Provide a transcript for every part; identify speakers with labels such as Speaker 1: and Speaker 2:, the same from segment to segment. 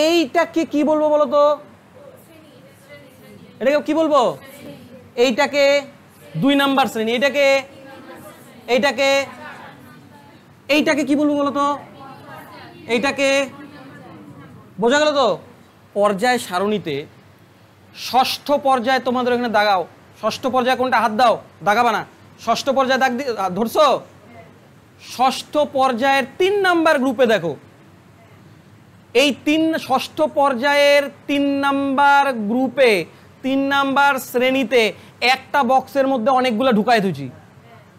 Speaker 1: এইটাকে কি বলবো বলো তো? এটাকে কি বলবো? এইটাকে 2 নাম্বার শ্রেণী। এইটাকে এইটাকে এইটাকে কি বলবো বলো তো? এইটাকে, বোঝা গেল তো? পর্যায় সারণীতে ষষ্ঠ পর্যায়ে তোমাদের এখানে দাগাও। ষষ্ঠ পর্যায়ে কোনটা? হাত দাও, দাগাবা না। ষষ্ঠ পর্যায়ে দাগ ধরছো? ষষ্ঠ পর্যায়ের 3 নাম্বার গ্রুপে দেখো, এই ষষ্ঠ পর্যায়ের 3 নাম্বার গ্রুপে 3 নাম্বার শ্রেণীতে একটা বক্সের মধ্যে অনেকগুলো ঢুকাই থুছি,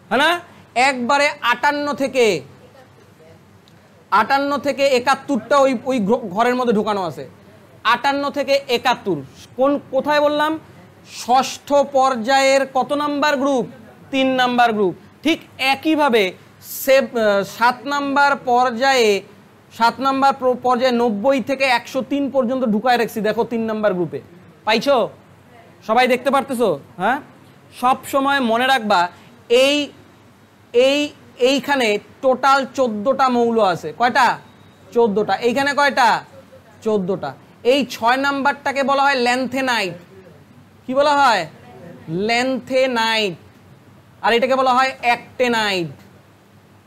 Speaker 1: হ্যাঁ না? একবারে 58 থেকে 71টা ওই ঘরের মধ্যে ঢুকানো আছে। 58 থেকে 71 কোথায় বললাম? ষষ্ঠ পর্যায়ের কত নাম্বার গ্রুপ? 3 number group. ঠিক একইভাবে 7 নাম্বার পর্যায়ে 90 থেকে 103 পর্যন্ত ঢুকায় রাখছি, দেখো 3 নাম্বার গ্রুপে। পাইছো? সবাই দেখতে পারতেছো? হ্যাঁ, সব সময় মনে রাখবা এইখানে টোটাল 14টা মৌল আছে। কয়টা? 14টা। এইখানে কয়টা? 14টা। এই 6 নাম্বারটাকে বলা হয় ল্যান্থেনাইট। কি বলা হয়? ল্যান্থেনাইট। আর এটাকে বলা হয় অ্যাক্টেনাইট।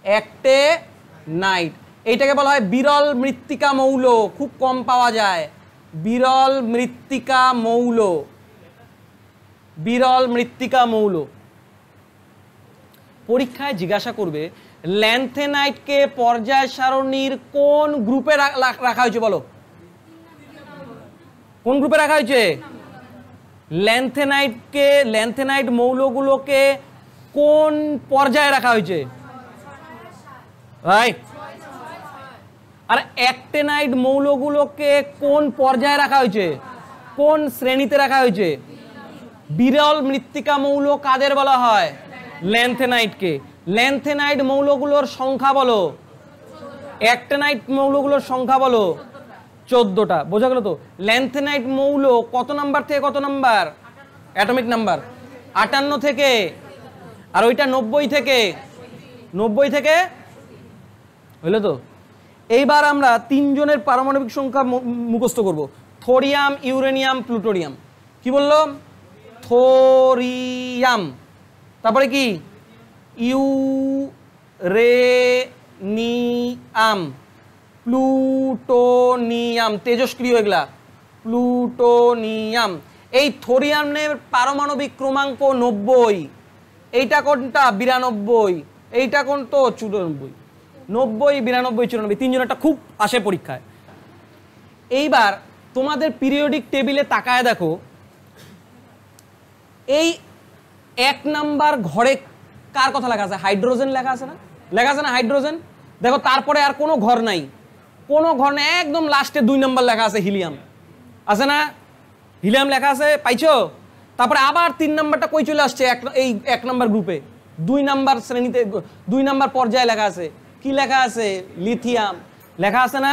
Speaker 1: অ্যাক্টেনাইট। এইটাকে বলা হয় বিরল মৃত্তিকা মৌল, খুব কম পাওয়া যায়। বিরল মৃত্তিকা মৌল। বিরল মৃত্তিকা মৌল। পরীক্ষায় জিজ্ঞাসা করবে ল্যান্থেনাইটকে পর্যায় সারণীর কোন গ্রুপে রাখা হয়েছে? বলো, কোন গ্রুপে রাখা হয়েছে? ল্যান্থেনাইট মৌলগুলোকে কোন পর্যায়ে রাখা হয়েছে? রাইট। আর অ্যাক্টেনাইট মৌলগুলোকে কোন পর্যায়ে রাখা হয়েছে? কোন শ্রেণীতে রাখা হয়েছে? বিরল মৃত্তিকা মৌল কাদের বলা হয়? ল্যান্থেনাইটকে। ল্যান্থেনাইট মৌলগুলোর সংখ্যা বলো। অ্যাক্টেনাইট মৌলগুলোর সংখ্যা বলো। 14টা। বোঝা গেল তো? ল্যান্থেনাইট মৌল কত নাম্বার থেকে কত নাম্বার? অ্যাটমিক নাম্বার 58 থেকে, আর ওইটা 90 থেকে। 90 থেকে হইলো তো? এইবার আমরা 3 জনের পারমাণবিক সংখ্যা মুখস্থ করব। Thorium, uranium, plutonium. কি বললো? থোরিয়াম, তারপরে কি? ইউরেনিয়াম, প্লুটোনিয়াম, তেজস্ক্রিয় এগুলা। প্লুটোনিয়াম। এই থোরিয়ামের পারমাণবিক ক্রমাঙ্ক 90। এইটা কোনটা? 92। এইটা কোন তো? 94। 90, 92, 94, 3 জনেরটা খুব আসে পরীক্ষায়। এইবার তোমাদের পিরিয়ডিক টেবিলে তাকায় দেখো, এই 1 নাম্বার ঘরে কার কথা লেখা আছে? হাইড্রোজেন লেখা আছে না? লেখা আছে না হাইড্রোজেন? দেখো তারপরে আর কোনো ঘর নাই, কোনো ঘর নেই। একদম লাস্টে 2 নাম্বার লেখা আছে হিলিয়াম। আছে না? হিলিয়াম লেখা আছে, পাইছো? তারপরে আবার 3 নাম্বারটা কই চলে আসছে? এই 1 নাম্বার গ্রুপে 2 নাম্বার শ্রেণীতে 2 নাম্বার পর্যায়ে লেখা আছে। কি লেখা আছে? লিথিয়াম লেখা আছে না?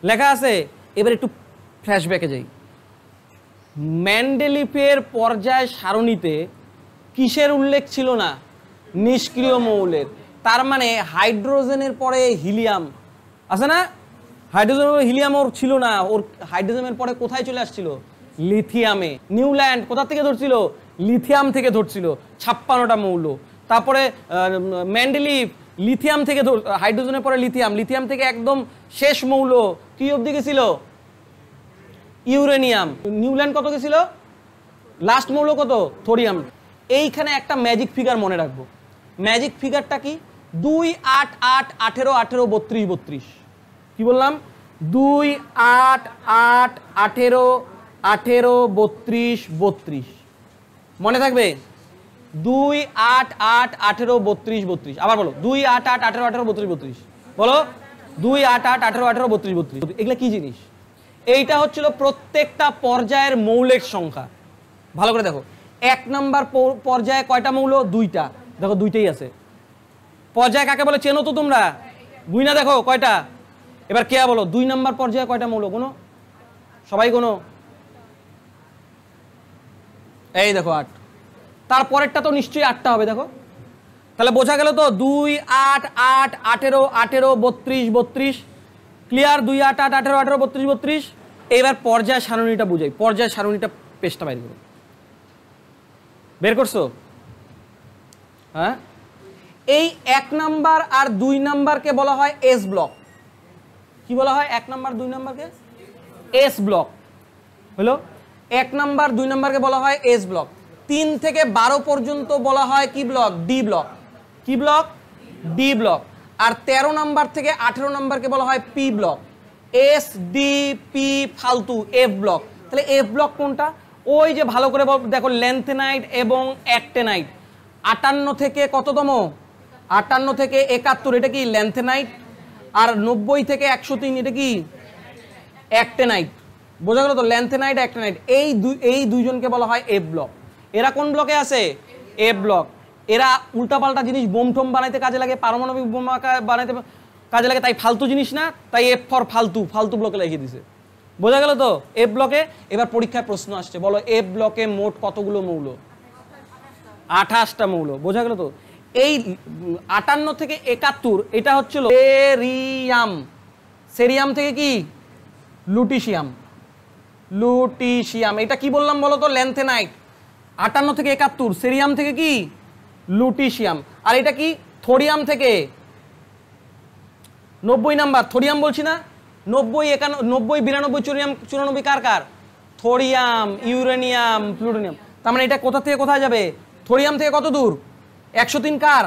Speaker 1: লেখা আছে। এবার একটু ফ্ল্যাশব্যাকে যাই। মেন্ডেলিফের পর্যায় সারণীতে কিসের উল্লেখ ছিল না? নিষ্ক্রিয় মৌলের। তার মানে হাইড্রোজেনের পরে হিলিয়াম আছে না? হাইড্রোজেনের পরে হিলিয়াম ওর ছিল না। ওর হাইড্রোজেনের পরে কোথায় চলে আসছিল? লিথিয়ামে। নিউল্যান্ড কোথা থেকে ধরছিল? লিথিয়াম থেকে ধরছিল 56টা মৌল। তারপরে মেন্ডেলিফ লিথিয়াম থেকে, হাইড্রোজেনের পরে লিথিয়াম, লিথিয়াম থেকে একদম শেষ মৌল কি অবধি গেছিল? ইউরেনিয়াম। নিউল্যান্ড কত গেছিল? লাস্ট মৌল কত? থোরিয়াম। এইখানে একটা ম্যাজিক ফিগার মনে রাখবো। ম্যাজিক ফিগারটা কি? 2, 8, 8, 18, 18, 32, 32। কি বললাম? 2, 8, 8, 18, 18, 32, 32। মনে থাকবে? 2, 8, 8, 18, 32, 32। আবার বলো 2, 8, 8, 18, 18, 32, 32। বলো 2, 8, 8, 18, 18, 32, 32। এগুলা কি জিনিস? এইটা হচ্ছিল প্রত্যেকটা পর্যায়ের মৌলের সংখ্যা। ভালো করে দেখো, 1 নাম্বার পর্যায়ে কয়টা মৌল? 2টা। দেখো 2টাই আছে। পর্যায় কাকে বলে চেনো তো তোমরা? গুইনা দেখো কয়টা। এবার কে বলো 2 নাম্বার পর্যায়ে কয়টা মৌল? কোনো সবাই কোনো। এই দেখো 8। তারপরেরটা তো নিশ্চয়ই 8টা হবে। দেখো তাহলে বোঝা গেল তো 2, 8, 8, 18, 18, 32, 32। ক্লিয়ার? 2 8 8 18 18 32 32। এবার পর্যায় সারণীটা বুঝাই, পর্যায় সারণীটা পেজটা বাইর করো, বের করছো? হ্যাঁ, এই 1 নাম্বার আর 2 নাম্বারকে বলা হয় এস ব্লক। কি বলা হয়? 1 নাম্বার 2 নাম্বারকে এস ব্লক হলো। 1 নাম্বার 2 নাম্বারকে বলা হয় এস ব্লক। 3 থেকে 12 পর্যন্ত বলা হয় কি ব্লক? D block. কি ব্লক? D block. আর 13 নাম্বার থেকে 18 নাম্বারকে বলা হয় P block. S D P ফালতু এফ ব্লক। তাহলে এফ ব্লক কোনটা? ওই যে ভালো করে দেখো, ল্যান্থেনাইট এবং অ্যাক্টেনাইট। 58 থেকে কততম? 58 থেকে 71, এটা কি ল্যান্থেনাইট। আর 90 থেকে 103, এটা কি অ্যাক্টেনাইট। বোঝা গেল তো? ল্যান্থেনাইট, অ্যাক্টেনাইট, এই দুইজনকে বলা হয় এফ ব্লক। এরা কোন ব্লকে আছে? F block. এরা উল্টাপাল্টা জিনিস বোম টোম বানাইতে কাজে লাগে, পারমাণবিক বোমা বানাইতে কাজে লাগে, তাই ফালতু জিনিস না, তাই এফ ফর ফালতু, ফালতু ব্লকে লিখে দিছে। বোঝা গেল তো? এফ ব্লকে। এবার পরীক্ষায় প্রশ্ন আসছে, বলো এফ ব্লকে মোট কতগুলো মৌল? 28টা মৌল। বোঝা গেল তো? এই 58 থেকে 71 এটা হচ্ছিল সেরিয়াম। সেরিয়াম থেকে কি? লুটিশিয়াম। লুটিশিয়াম। এটা কি বললাম বলো তো? ল্যান্থেনাইট। 58 থেকে 71 সেরিয়াম থেকে কি? লুটিশিয়াম। আর এটা কি? থোরিয়াম থেকে 90 নাম্বার। থোরিয়াম বলছি না? 90 91 90 92 94 কার কার? Thorium, uranium, plutonium. তার মানে এটা কোথা থেকে কোথায় যাবে? থোরিয়াম থেকে কত দূর? 103 কার?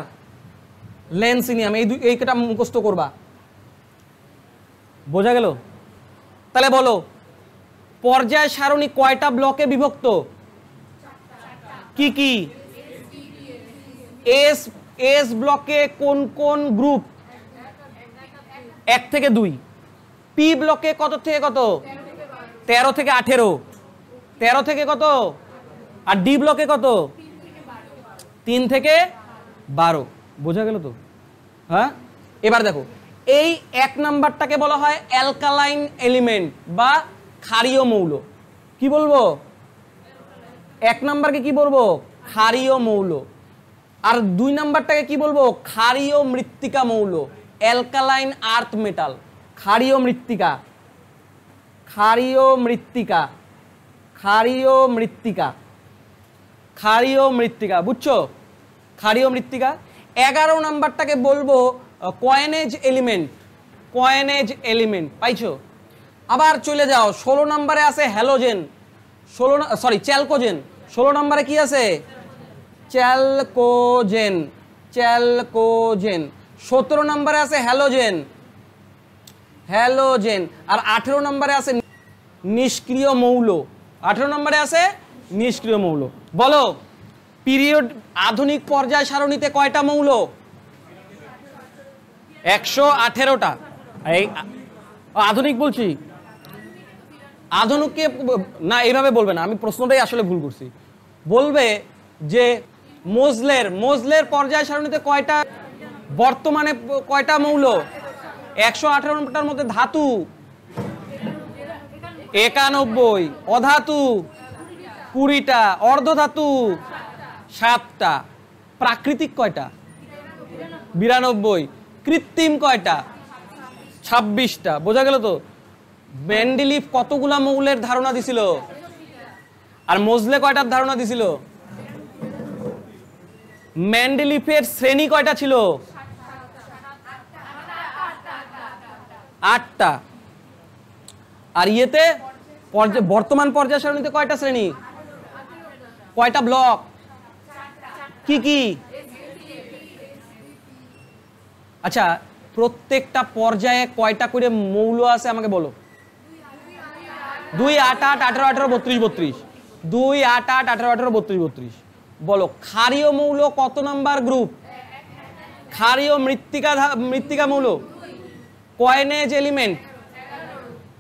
Speaker 1: ল্যান্সিনিয়াম। এইটা মুখস্থ করবা। বোঝা গেল? তাহলে বলো পর্যায় সারণী কয়টা ব্লকে বিভক্ত? কি কি? এস ব্লকে কোন কোন গ্রুপ? 1 থেকে 2। পি ব্লকে কত থেকে কত? 13 থেকে 18। 13 থেকে কত? আর ডি ব্লকে কত? 3 থেকে 12। বোঝা গেল তো? হ্যাঁ, এবার দেখো, এই 1 নাম্বারটাকে বলা হয় অ্যালকালাইন এলিমেন্ট বা ক্ষারীয় মৌল। কি বলবো? 1 নাম্বারকে কি বলবো? ক্ষারীয় মৌল। আর 2 নাম্বারটাকে কি বলবো? ক্ষারীয় মৃত্তিকা মৌল, অ্যালকালাইন আর্থ মেটাল। ক্ষারীয় মৃত্তিকা, ক্ষারীয় মৃত্তিকা, ক্ষারীয় মৃত্তিকা, ক্ষারীয় মৃত্তিকা। বুঝছো? ক্ষারীয় মৃত্তিকা। 11 নাম্বারটাকে বলবো কয়েনেজ এলিমেন্ট। কয়েনেজ এলিমেন্ট পাইছো? আবার চলে যাও, 16 নম্বরে আছে হ্যালোজেন। চ্যালকোজেন। 16 নম্বরে কি আছে? চ্যালকোজেন। চ্যালকোজেন। 17 নম্বরে আছে হ্যালোজেন। হ্যালোজেন। আর 18 নম্বরে আছে নিষ্ক্রিয় মৌল। 18 নম্বরে আছে নিষ্ক্রিয় মৌল। বলো পিরিয়ড আধুনিক পর্যায় সারণীতে কয়টা মৌল? 118টা। এই আধুনিক বলছি, আধুনিককে না এইভাবে বলবে না, আমি প্রশ্নটাই আসলে ভুল করছি। বলবে যে মোজলের পর্যায় সারণীতে কয়টা, বর্তমানে কয়টা মৌল? 118টার মধ্যে ধাতু 91, অধাতু 20টা, অর্ধধাতু 7টা, প্রাকৃতিক কয়টা? 92, কৃত্রিম কয়টা? 26টা। বোঝা গেল তো? মেন্ডেলিভ কতগুলা মৌলের ধারণা দিছিল? আর মোজলে কয়টার ধারণা দিছিল? মেন্ডেলিভের শ্রেণী কয়টা ছিল? 8টা। আর ইয়েতে বর্তমান পর্যায় সারণীতে কয়টা শ্রেণী? কয়টা ব্লক? কি কি? আচ্ছা, প্রত্যেকটা পর্যায়ে কয়টা করে মৌল আছে আমাকে বলো। 2 8 8 18 18 32 32। 2 8 8 18 18 32 32। বলো ক্ষারীয় মৌল কত নাম্বার গ্রুপ? ক্ষারীয় মৃত্তিকা মৌল, কয়েনেজ এলিমেন্ট,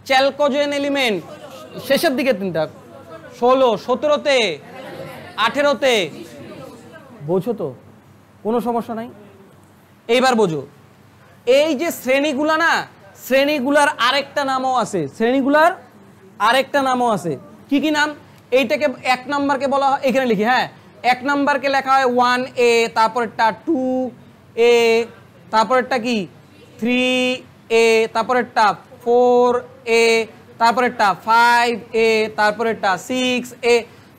Speaker 1: চ্যালকোজেন এলিমেন্ট, শেষের দিকে 3টা, 16, 17তে, 18তে। বোঝো তো? কোনো সমস্যা নাই। এইবার বোঝো, এই যে শ্রেণীগুলা না, শ্রেণীগুলার আরেকটা নামও আছে। শ্রেণীগুলার আরেকটা নামও আছে। কি কি নাম? এইটাকে 1 নাম্বারকে বলা হয়, এখানে লিখি, হ্যাঁ, 1 নাম্বারকে লেখা হয় 1A, তারপরেরটা 2A, তারপরেরটা কি 3A, তারপরেরটা 4A, তারপরেরটা 5A, তারপরেরটা 6A,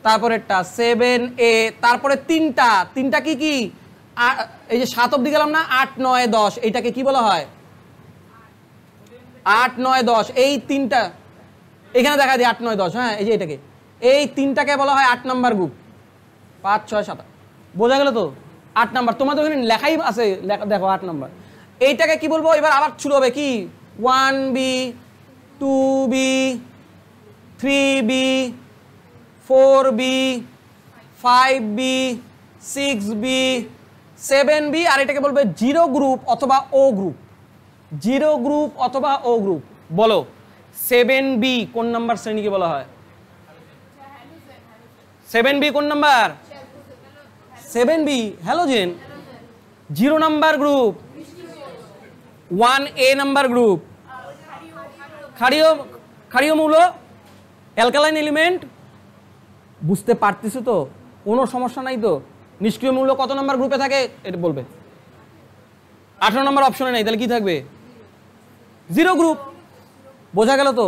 Speaker 1: তারপরেরটা 7A, তারপরে তিনটা কি কি, এই যে 7 অবধি গেলাম না, 8 9 10, এইটাকে কি বলা হয়? 8 9 10, এই তিনটা এখানে দেখা যায় 8 9 10, হ্যাঁ এই যে এটাকে, এই তিনটাকে বলা হয় 8 নাম্বার গ্রুপ। 5 6 7, বোঝা গেল তো? 8 নাম্বার, তোমাদের ওখানে লেখাই আছে, দেখো 8 নাম্বার। এইটাকে কি বলবো? এবার আবার শুরু হবে কি, 1B, 2B, 3B, 4B, 5B, 6B, 7B, আর এটাকে বলবে জিরো গ্রুপ অথবা ও গ্রুপ। জিরো গ্রুপ অথবা ও গ্রুপ। বলো 7B কোন নাম্বার শ্রেণীকে বলা হয়? 7B কোন number? 7B halogen, 0 number group. 1A number group ক্ষারীয় মৌল, অ্যালকালাইন এলিমেন্ট। বুঝতে পারতেছো তো? কোনো সমস্যা নাই তো? নিষ্ক্রিয় মৌল কত নাম্বার গ্রুপে থাকে এটা বলবে। 18 নম্বর অপশনে নাই, তাহলে কি থাকবে? 0 গ্রুপ। বোঝা গেল তো?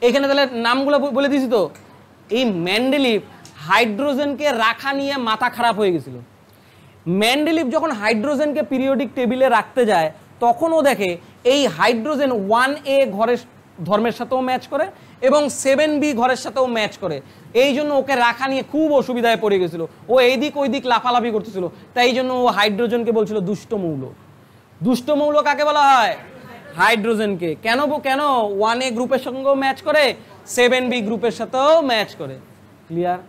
Speaker 1: এখানে তাহলে নামগুলো বলে দিয়েছি তো। এই মেন্ডেলিভ হাইড্রোজেনকে রাখা নিয়ে মাথা খারাপ হয়ে গেছিল। মেন্ডেলিভ যখন হাইড্রোজেনকে পিরিয়ডিক টেবিলে রাখতে যায় তখনও দেখে এই হাইড্রোজেন 1A ঘরের ধর্মের সাথেও ম্যাচ করে এবং 7B ঘরের সাথেও ম্যাচ করে। এই জন্য ওকে রাখা নিয়ে খুব অসুবিধায় পড়ে গেছিল। ও এইদিক ওইদিক লাফালাফি করতেছিল, তাই জন্য ও হাইড্রোজেনকে বলছিল দুষ্ট মৌল। দুষ্ট মৌল কাকে বলা হয়? হাইড্রোজেনকে। কেন 1A গ্রুপের সঙ্গেও ম্যাচ করে, 7B গ্রুপের সাথেও ম্যাচ করে। ক্লিয়ার?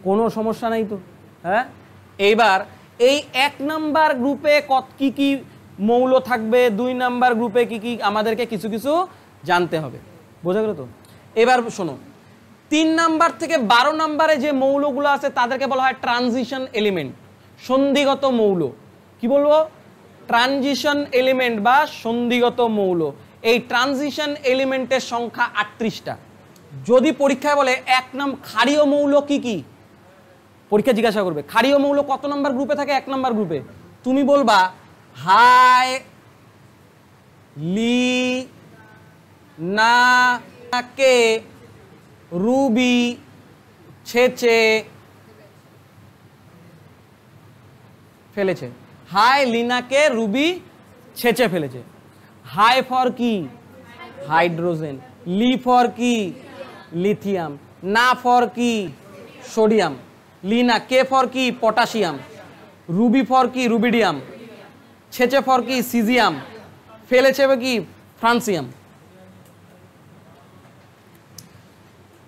Speaker 1: কোনো সমস্যা নাই তো? হ্যাঁ, এইবার এই 1 নাম্বার গ্রুপে কি কি মৌল থাকবে, 2 নাম্বার গ্রুপে কি কি, আমাদেরকে কিছু কিছু জানতে হবে। বোঝা গেল তো? এবার শোনো, 3 নাম্বার থেকে 12 নাম্বারে যে মৌলগুলো আছে তাদেরকে বলা হয় ট্রানজিশন এলিমেন্ট, সন্ধিগত মৌল। কি বলবো? ট্রানজিশন এলিমেন্ট বা সন্ধিগত মৌল। এই ট্রানজিশন এলিমেন্টের সংখ্যা 38টা। যদি পরীক্ষায় বলে 1 নাম্বার ক্ষারীয় মৌল কি কি, পরীক্ষা জিজ্ঞাসা করবে ক্ষারীয় মৌল কত নাম্বার গ্রুপে থাকে? 1 নাম্বার গ্রুপে। তুমি বলবা হাই লি না কে রুবি ছেচে ফেলেছে। হাই লিনাকে রুবি ছেচে ফেলেছে। হাই ফর কি? হাইড্রোজেন। লি ফর কি? লিথিয়াম। না ফর কি? সোডিয়াম। লিনা কে ফর কি? পটাশিয়াম। রুবি ফর কি? রুবিডিয়াম। ছেচে ফর কি? সিজিয়াম। ফেলেছে কি? ফ্রান্সিয়াম।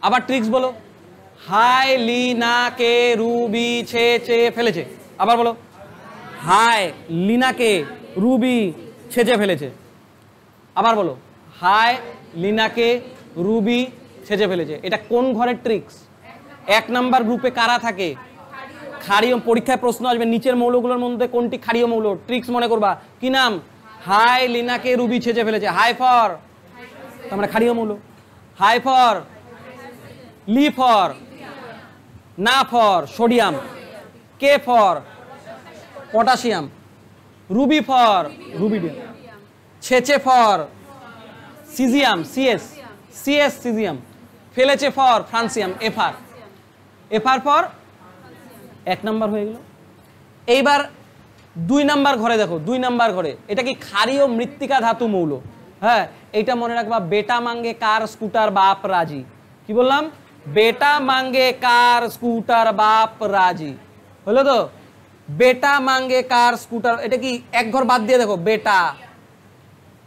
Speaker 1: আবার ট্রিক্স বলো। হাই লিনা কে রুবি ছেচে ফেলেছে। আবার বলো, হাই লিনাকে রুবি ছেচে ফেলেছে। আবার বলো, হাই লিনাকে রুবি ছেচে ফেলেছে। এটা কোন ঘরের ট্রিক্স? 1 নাম্বার গ্রুপে কারা থাকে? ক্ষারীয়। পরীক্ষায় প্রশ্ন আসবে নিচের মৌলগুলোর মধ্যে কোনটি ক্ষারীয় মৌল? ট্রিক্স মনে করবা। কি নাম? হাই লিনাকে রুবি ছেচে ফেলেছে। হাই ফর তোমরা ক্ষারীয় মৌল। হাই ফর লি ফর না ফর সোডিয়াম। কে for potassium. Rubi for rubidium. ছেচে ফর সিজিয়াম সিএস সিজিয়াম। ফেলেছে for francium FR for 1 number হয়ে গেল। এইবার 2 নাম্বার ঘরে দেখো। 2 নাম্বার ঘরে এটা কি ক্ষারীয় মৃত্তিকা ধাতু মৌল। হ্যাঁ, এটা মনে রাখবা। বেটা মাঙ্গে কার স্কুটার বাপ রাজি। কি বললাম? বেটা মাঙ্গে কার স্কুটার বাপ রাজি। হলো তো? বেটা মাঙ্গে কার স্কুটার, এটা কি 1 ঘর বাদ দিয়ে দেখো। বেটা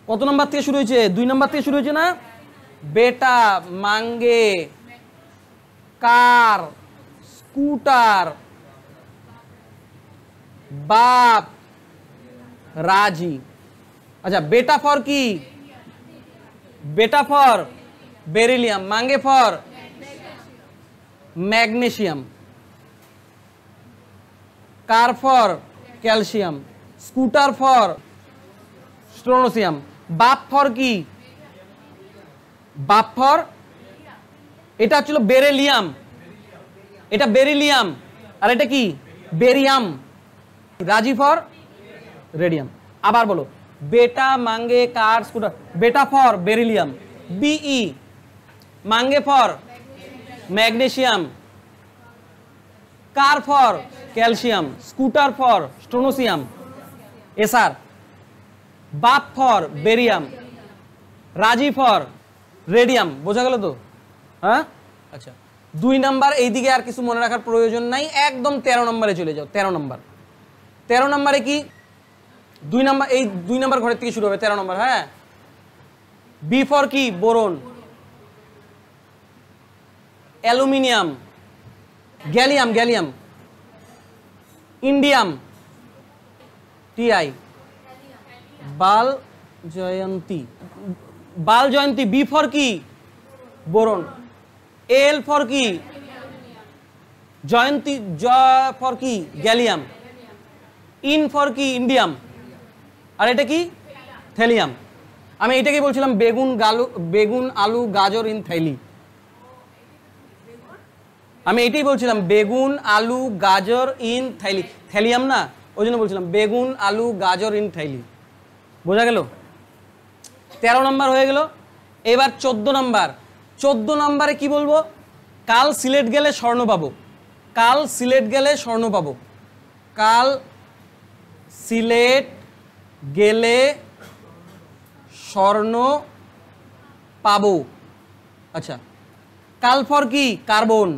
Speaker 1: কত নাম্বার থেকে শুরু হয়েছে? 2 নাম্বার থেকে শুরু হয়েছে না? বেটা মাঙ্গে কার স্কুটার বাপ রাজি। আচ্ছা, বেটা ফর কি? বেটা ফর বেরিলিয়াম। মাঙ্গে for magnesium. Car for calcium. Scooter for strontium. বাপ ফর কি? বাপ ফর, এটা ছিল বেরিলিয়াম, এটা বেরিলিয়াম, আর এটা কি? বেরিয়াম। রাজি ফর রেডিয়াম। আবার বলো, बेटा मांगे कार स्कूटर, बेटा फॉर बेरिलियम, बीई, मांगे for magnesium, car for calcium, scooter for strontium, SR, बाप फॉर बेरियम, राजी फॉर रेडियम। বোঝা গেল তো? হ্যাঁ, আচ্ছা 2 নাম্বার এইদিকে আর কিছু মনে রাখার প্রয়োজন নাই, একদম 13 নম্বরে চলে যাও। 13 নম্বর, 13 নম্বরে কি 2 নাম্বার, এই 2 নাম্বার ঘরের থেকে শুরু হবে 13 নম্বর। হ্যাঁ, বি ফর কি boron, aluminium, gallium, gallium, indium, TI, বাল জয়ন্তী, বাল জয়ন্তী, বি ফর কি বোরন, এল ফর কি জয়ন্তী, জয় ফর কি গ্যালিয়াম, ইন ফর কি ইন্ডিয়াম, আর এটা কি থেলিয়াম। আমি এটাকে বলছিলাম বেগুন আলু গাজর ইন থাইলি, আমি এটাই বলছিলাম বেগুন আলু গাজর ইন থাইলি, থেলিয়াম না, ওই জন্য বলছিলাম বেগুন আলু গাজর ইন থাইলি। বোঝা গেল? 13 নম্বর হয়ে গেল। এবার 14 নম্বর। 14 নম্বরে কি বলবো? কাল সিলেট গেলে স্বর্ণ পাবো, কাল সিলেট গেলে স্বর্ণ পাবো, কাল সিলেট গেলে স্বর্ণ পাবো। আচ্ছা, কাল ফর কি কার্বন,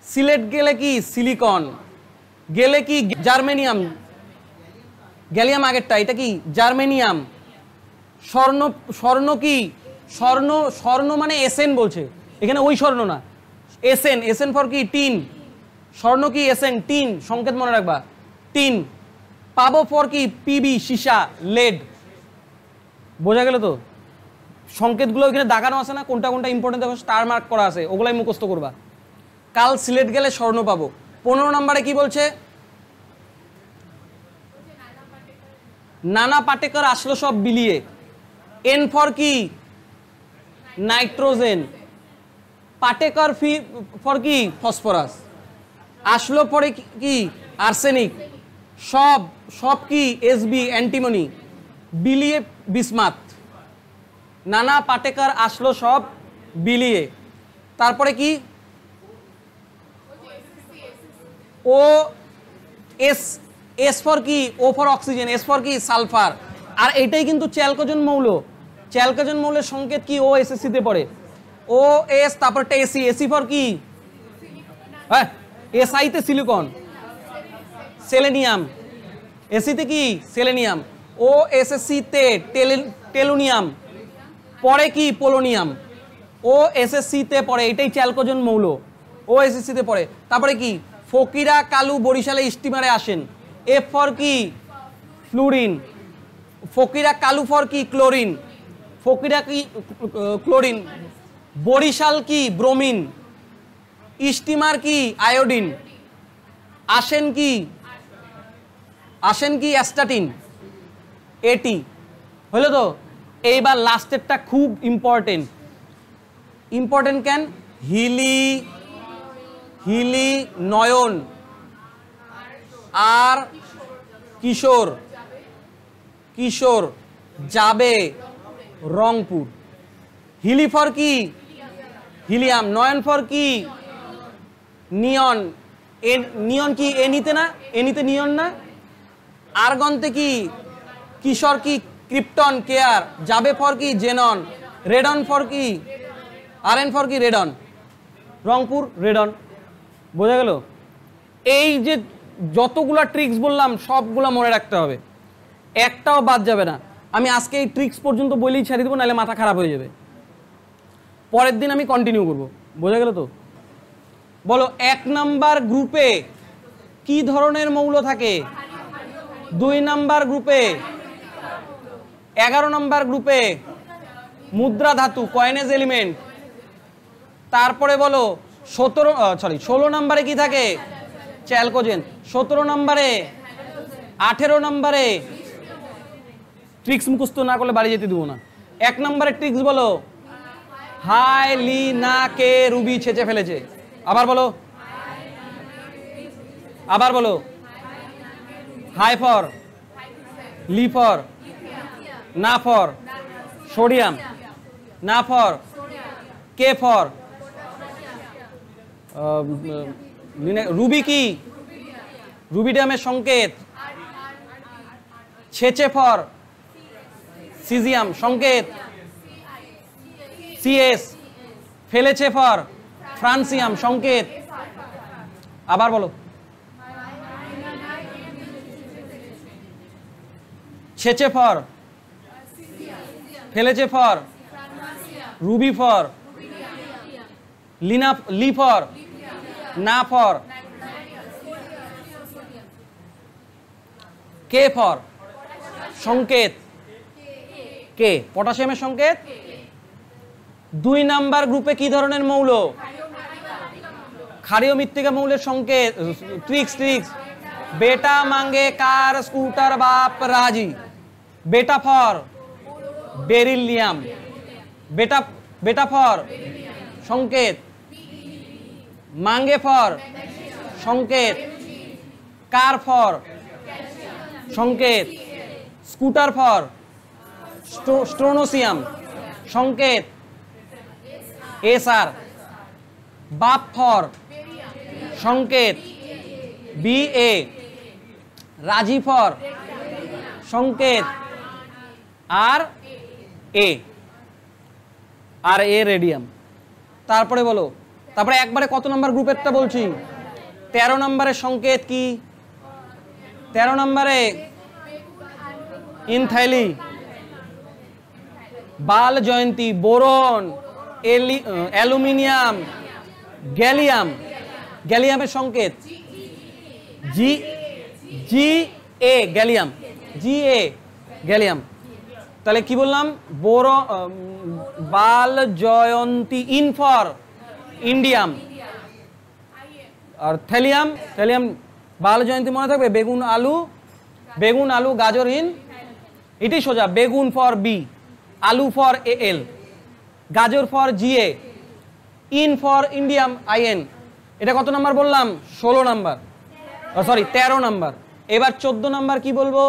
Speaker 1: সিলেট গেলে কি সিলিকন, গেলে কি জার্মেনিয়াম, গ্যালিয়াম আগেরটা, এটা কি জার্মেনিয়াম, স্বর্ণ, স্বর্ণ কি স্বর্ণ, স্বর্ণ মানে এসএন বলছে এখানে, ওই স্বর্ণ না, এসএন, এসএন ফর কি টিন, স্বর্ণ কি এসএন, টিন, সংকেত মনে রাখবা টিন, পাবো ফর কি পিবি সীসা লেড। বোঝা গেল তো? সংকেতগুলো এখানে দাগানো আছে না, কোনটা কোনটা ইম্পর্টেন্ট দেখো, স্টার মার্ক করা আছে, ওগুলাই মুখস্থ করবা। কাল সিলেট গেলে স্বর্ণ পাবো। 15 নম্বরে কি বলছে? নানা পাটেকর আসলো সব বিলিয়ে, এন ফর কি নাইট্রোজেন, পাটেকর ফর কি ফসফরাস, আসলো পরে কি আর্সেনিক, সব, সব কি এসবি অ্যান্টিমনি, বিলিয়ে বিসমাত। নানা পাটেকর আসলো সব বিলিয়ে, তারপরে কি ও এস, এস ফর কি O for oxygen, S for কি সালফার। আর এটাই কিন্তু চ্যালকোজেন মৌল, চ্যালকোজেন মৌলের সংকেত কি ও এসএসসি তে পড়ে, ও এস, তারপরটা এসি, এসি ফর কি হ্যাঁ এসআই তে সিলিকন, সেলেনিয়াম, এসিতে কি সেলেনিয়াম, ও এসএসসি তে টেলুনিয়াম, পরে কি পোলোনিয়াম, ও এসএসসি তে পড়ে, এটাই চ্যালকোজেন মৌল, ও এসএসসি তে পড়ে। তারপরে কি ফকিরা কালু বরিশালে স্টিমারে আসেন, এফ ফর কি ফ্লুরিন, ফকিরা কালু ফর কি ক্লোরিন, ফকিরা কি ক্লোরিন, বরিশাল কি ব্রোমিন, স্টিমার কি আয়োডিন, আসেন কি, আসেন কি অ্যাস্টাটিন, এটি হলো তো। এইবার লাস্টেরটা খুব ইম্পর্টেন্ট, ইম্পর্টেন্ট কেন? হিলি, হিলি নয়ন আর কিশোর, কিশোর যাবে রংপুর। হিলি ফর কি হিলিয়াম, নয়ন ফর কি নিয়ন, নিয়ন কি এনিতে না, এনিতে নিয়ন না, আর্গনতে কি কিশোর কি ক্রিপ্টন কেয়ার, যাবে ফর কি জেনন, রেডন ফর কি আরএন ফর কি রেডন, রংপুর রেডন। বোঝা গেল? এই যে যতগুলা ট্রিক্স বললাম সবগুলা মনে রাখতে হবে, একটাও বাদ যাবে না। আমি আজকে এই ট্রিক্স পর্যন্ত বলেই ছেড়ে দেবো, নাহলে মাথা খারাপ হয়ে যাবে, পরের দিন আমি কন্টিনিউ করব। বোঝা গেল তো? বলো 1 নাম্বার গ্রুপে কি ধরনের মৌল থাকে? 2 নাম্বার গ্রুপে, 11 নাম্বার গ্রুপে মুদ্রা ধাতু কয়েনেজ এলিমেন্ট, তারপরে বলো 16 নম্বরে কি থাকে? চ্যালকোজেন, 17 নম্বরে, 18 নম্বরে, ট্রিক্স মুখস্থ না করলে বাড়ি যেতে দেবো না। 1 নম্বরে ট্রিক্স বলো, হাই লি না কে রুবি ছেঁচে ফেলেছে, আবার বলো, আবার বলো, হাই ফর লি ফর না ফর সোডিয়াম, না ফর কে ফর রুবি কি রুবিডিয়ামের সংকেত, ছেচে ফর সিজিয়াম সংকেত সিএস, ফেলেছে ফর ফ্রান্সিয়াম সংকেত, আবার বলো ছেচে ফর ফেলেছে ফর রুবি ফর লিনা লি ফর না ফর কে ফর সংকেত কে পটাশিয়ামের সংকেত। 2 নাম্বার গ্রুপে কি ধরনের মৌল, ক্ষারীয় মৃত্তিকা মৌলের সংকেত ট্রিক্স ট্রিক্স বেটা মাঙ্গে কার স্কুটার বাপ রাজি, বেটা ফর বেরিলিয়াম, বেটা বেটা ফর সংকেত, মাঙ্গে ফর সংকেত, কার ফর সংকেত, স্কুটার ফর স্ট্রোনোসিয়াম সংকেত এসআর, বাপ ফর সংকেত বিএ, রাজি ফর সংকেত আর এ, আর এ রেডিয়াম। তারপরে বলো, তারপরে একবারে কত নাম্বার গ্রুপেরটা বলছি, 13 নম্বরের সংকেত কি, 13 নম্বরে ইনথাইলি, বাল জয়ন্তী, বোরন, অ্যালুমিনিয়াম, গ্যালিয়াম, গ্যালিয়ামের সংকেত জি জি এ গ্যালিয়াম, জি এ গ্যালিয়াম। তাহলে কি বললাম, বাল জয়ন্তী ইনফর ইন্ডিয়াম, আর থেলিয়াম, থেলিয়াম বাল জয়ন্তী মনে থাকবে, বেগুন আলু গাজর ইন, এটাই সোজা, বেগুন ফর বি, আলু ফর এ এল, গাজর for GA, in for indium in. এটা কত নাম্বার বললাম, 16 নাম্বার, সরি 13 নাম্বার। এবার 14 নাম্বার কি বলবো,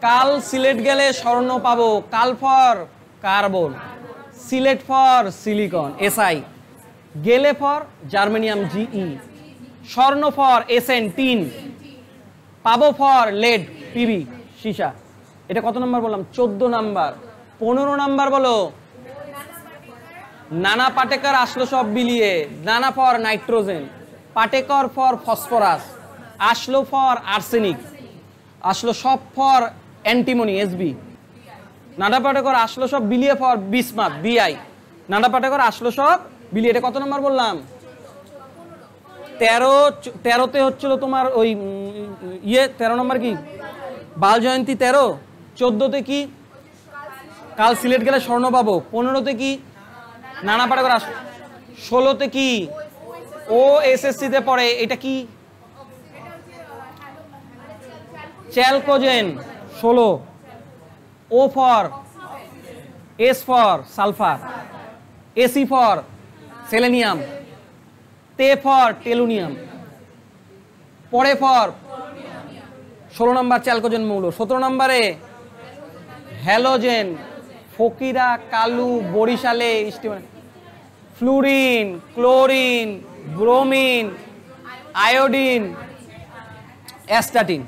Speaker 1: কাল সিলেট গেলে স্বর্ণ পাবো, কাল for carbon, Sylhet for silicon SI, গেলে ফর জার্মেনিয়াম জিই, স্বর্ণ ফর এসএন টিন, পাবো ফর লেড পিবি সীসা। এটা কত নাম্বার বললাম, 14 নাম্বার। 15 নাম্বার বলো, নানা পাটেকর আসলো সব বিলিয়ে, নানা for nitrogen, Patekar for phosphorus, আসলো ফর আর্সেনিক, আসলো সব ফর অ্যান্টিমনি এসবি, নানা পাটেকর আসলো সব বিলিয়ে ফর বিসমাথ বিআই, নানা পাটেকর আসলো সব বিলিয়ে। এটা কত নাম্বার বললাম, 13তে হচ্ছিল তোমার ওই 13 নম্বর কি বাল জয়ন্তী, 13, 14তে কি কাল সিলেট গেলে স্বর্ণ পাবো, 15তে কি নানা পাটেকর, 16তে কি ও এসএসসি তে পড়ে, এটা কি চ্যালকোজেন 16, O for S for sulphur, এসি ফর সেলেনিয়াম, তে ফর টেলুনিয়াম, পরে ফর 16 নম্বর চ্যালকোজেন মৌল। 17 নম্বরে হ্যালোজেন, ফকিরা, কালু, বরিশালে, fluorine, chlorine, bromine, iodine, astatine,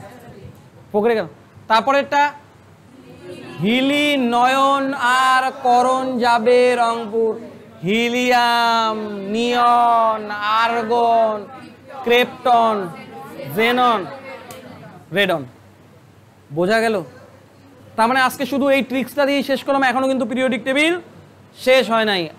Speaker 1: ফকিরে গেল। তারপরেরটা হিলি, নয়ন আর করণ যাবে Rangpur, helium, neon, argon, krypton, xenon, radon. বোঝা গেল? তার মানে আজকে শুধু এই ট্রিক্সটা দিয়ে শেষ করলাম, এখনো কিন্তু পিরিয়ডিক টেবিল শেষ হয় নাই।